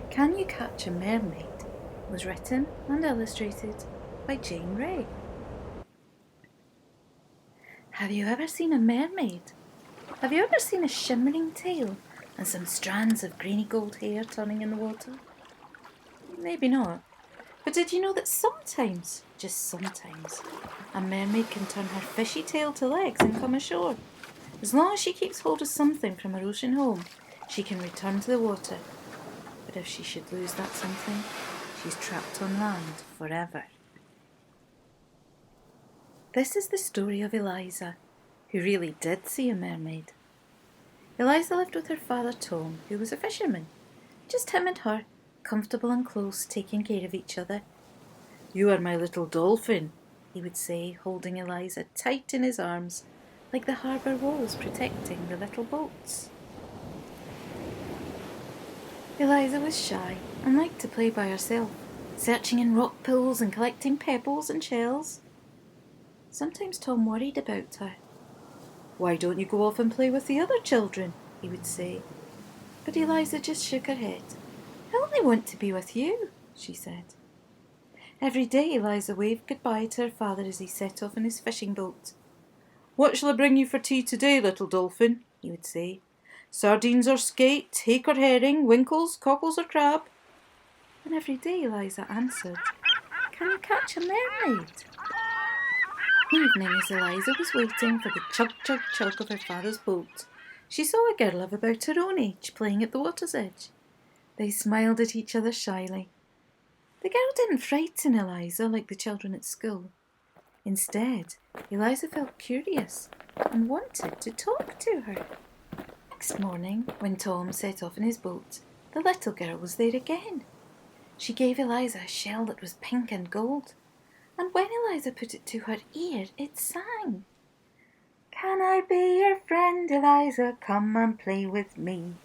Can You Catch a Mermaid was written and illustrated by Jane Ray. Have you ever seen a mermaid? Have you ever seen a shimmering tail and some strands of greeny gold hair turning in the water? Maybe not. But did you know that sometimes, just sometimes, a mermaid can turn her fishy tail to legs and come ashore? As long as she keeps hold of something from her ocean home, she can return to the water. But if she should lose that something, she's trapped on land forever. This is the story of Eliza, who really did see a mermaid. Eliza lived with her father Tom, who was a fisherman. Just him and her, comfortable and close, taking care of each other. "You are my little dolphin," he would say, holding Eliza tight in his arms, like the harbour walls protecting the little boats. Eliza was shy and liked to play by herself, searching in rock pools and collecting pebbles and shells. Sometimes Tom worried about her. "Why don't you go off and play with the other children?" he would say. But Eliza just shook her head. "I only want to be with you," she said. Every day Eliza waved goodbye to her father as he set off in his fishing boat. "What shall I bring you for tea today, little dolphin?" he would say. "Sardines or skate, hake or herring, winkles, cockles or crab?" And every day Eliza answered, "Can you catch a mermaid?" Evening, as Eliza was waiting for the chug chug chug of her father's boat, she saw a girl of about her own age playing at the water's edge. They smiled at each other shyly. The girl didn't frighten Eliza like the children at school. Instead, Eliza felt curious and wanted to talk to her. Next morning, when Tom set off in his boat, the little girl was there again. She gave Eliza a shell that was pink and gold, and when Eliza put it to her ear, it sang. "Can I be your friend, Eliza? Come and play with me,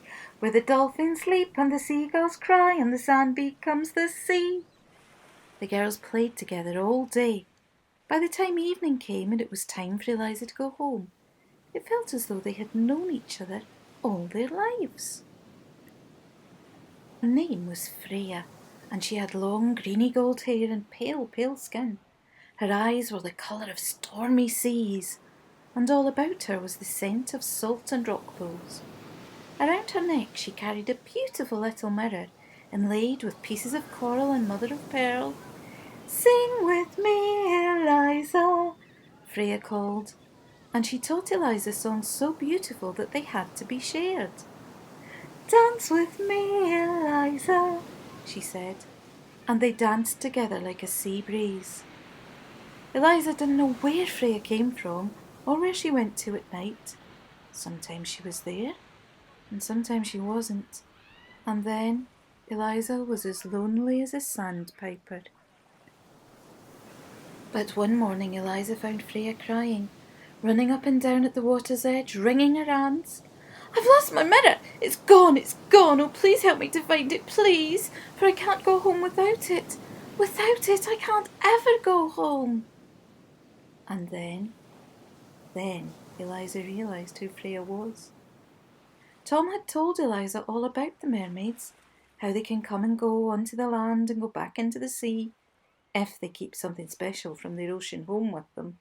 where the dolphins sleep and the seagulls cry and the sand becomes the sea." The girls played together all day. By the time evening came and it was time for Eliza to go home, it felt as though they had known each other all their lives. Her name was Freya, and she had long greeny gold hair and pale, pale skin. Her eyes were the colour of stormy seas, and all about her was the scent of salt and rock pools. Around her neck she carried a beautiful little mirror, inlaid with pieces of coral and mother of pearl. "Sing with me, Eliza," Freya called, and she taught Eliza songs so beautiful that they had to be shared. "Dance with me, Eliza," she said, and they danced together like a sea breeze. Eliza didn't know where Freya came from or where she went to at night. Sometimes she was there, and sometimes she wasn't. And then Eliza was as lonely as a sandpiper. But one morning Eliza found Freya crying, running up and down at the water's edge, wringing her hands. "I've lost my mirror! It's gone! It's gone! Oh, please help me to find it, please! For I can't go home without it! Without it, I can't ever go home!" And then Eliza realised who Freya was. Tom had told Eliza all about the mermaids, how they can come and go onto the land and go back into the sea, if they keep something special from their ocean home with them.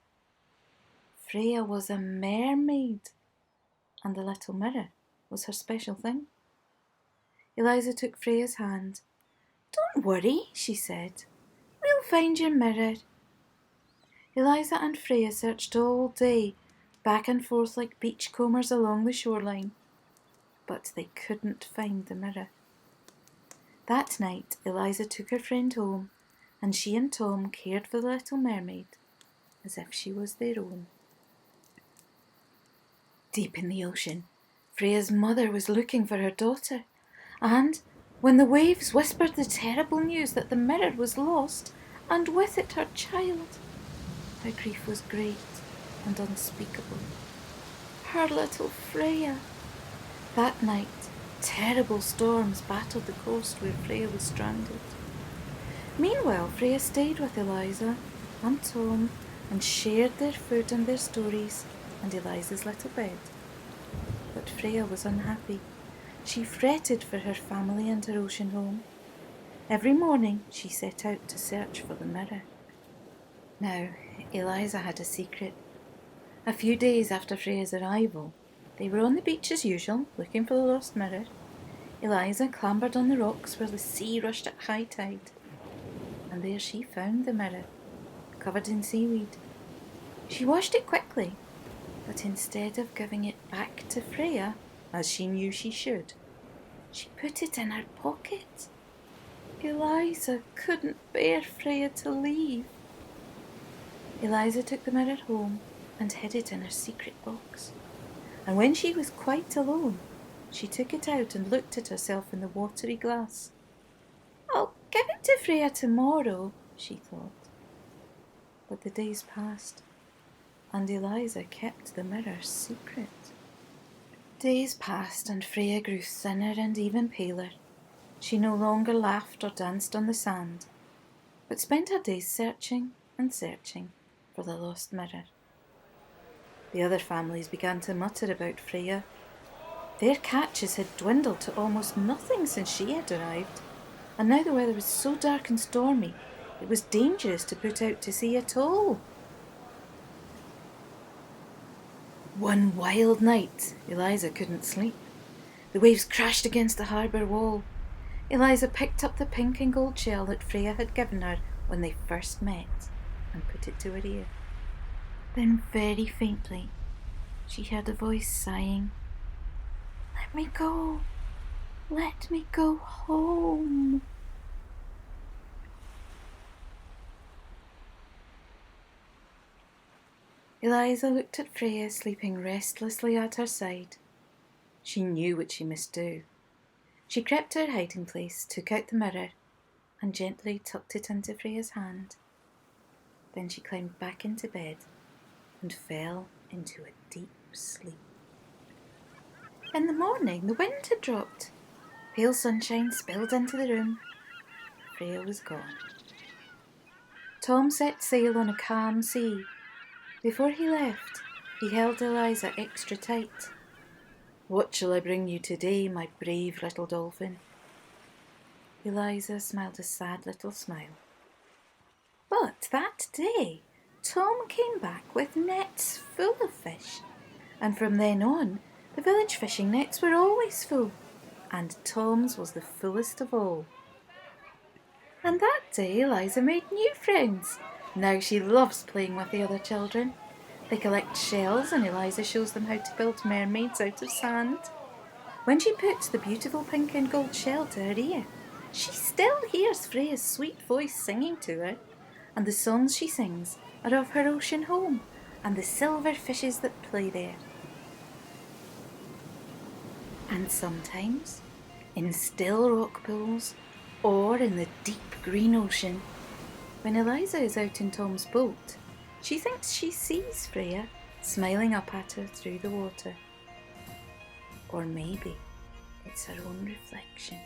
Freya was a mermaid, and the little mirror was her special thing. Eliza took Freya's hand. "Don't worry," she said. "We'll find your mirror." Eliza and Freya searched all day, back and forth like beachcombers along the shoreline, but they couldn't find the mirror. That night, Eliza took her friend home, and she and Tom cared for the little mermaid as if she was their own. Deep in the ocean, Freya's mother was looking for her daughter, and when the waves whispered the terrible news that the mirror was lost, and with it her child, her grief was great and unspeakable. Her little Freya! That night, terrible storms battered the coast where Freya was stranded. Meanwhile, Freya stayed with Eliza and Tom and shared their food and their stories and Eliza's little bed. But Freya was unhappy. She fretted for her family and her ocean home. Every morning she set out to search for the mirror. Now, Eliza had a secret. A few days after Freya's arrival, they were on the beach as usual, looking for the lost mirror. Eliza clambered on the rocks where the sea rushed at high tide, and there she found the mirror, covered in seaweed. She washed it quickly, but instead of giving it back to Freya, as she knew she should, she put it in her pocket. Eliza couldn't bear Freya to leave. Eliza took the mirror home and hid it in her secret box. And when she was quite alone, she took it out and looked at herself in the watery glass. "I'll give it to Freya tomorrow," she thought. But the days passed, and Eliza kept the mirror secret. Days passed, and Freya grew thinner and even paler. She no longer laughed or danced on the sand, but spent her days searching and searching for the lost mirror. The other families began to mutter about Freya. Their catches had dwindled to almost nothing since she had arrived, and now the weather was so dark and stormy it was dangerous to put out to sea at all. One wild night, Eliza couldn't sleep. The waves crashed against the harbour wall. Eliza picked up the pink and gold shell that Freya had given her when they first met and put it to her ear. Then very faintly she heard a voice sighing, "Let me go, let me go home." Eliza looked at Freya sleeping restlessly at her side. She knew what she must do. She crept to her hiding place, took out the mirror, and gently tucked it into Freya's hand. Then she climbed back into bed and fell into a deep sleep. In the morning, the wind had dropped. Pale sunshine spilled into the room. Freya was gone. Tom set sail on a calm sea. Before he left, he held Eliza extra tight. "What shall I bring you today, my brave little dolphin?" Eliza smiled a sad little smile. But that day, Tom came back with nets full of fish, and from then on, the village fishing nets were always full, and Tom's was the fullest of all. And that day, Eliza made new friends. Now she loves playing with the other children. They collect shells, and Eliza shows them how to build mermaids out of sand. When she puts the beautiful pink and gold shell to her ear, she still hears Freya's sweet voice singing to her, and the songs she sings are of her ocean home and the silver fishes that play there. And sometimes, in still rock pools or in the deep green ocean, when Eliza is out in Tom's boat, she thinks she sees Freya smiling up at her through the water. Or maybe it's her own reflection.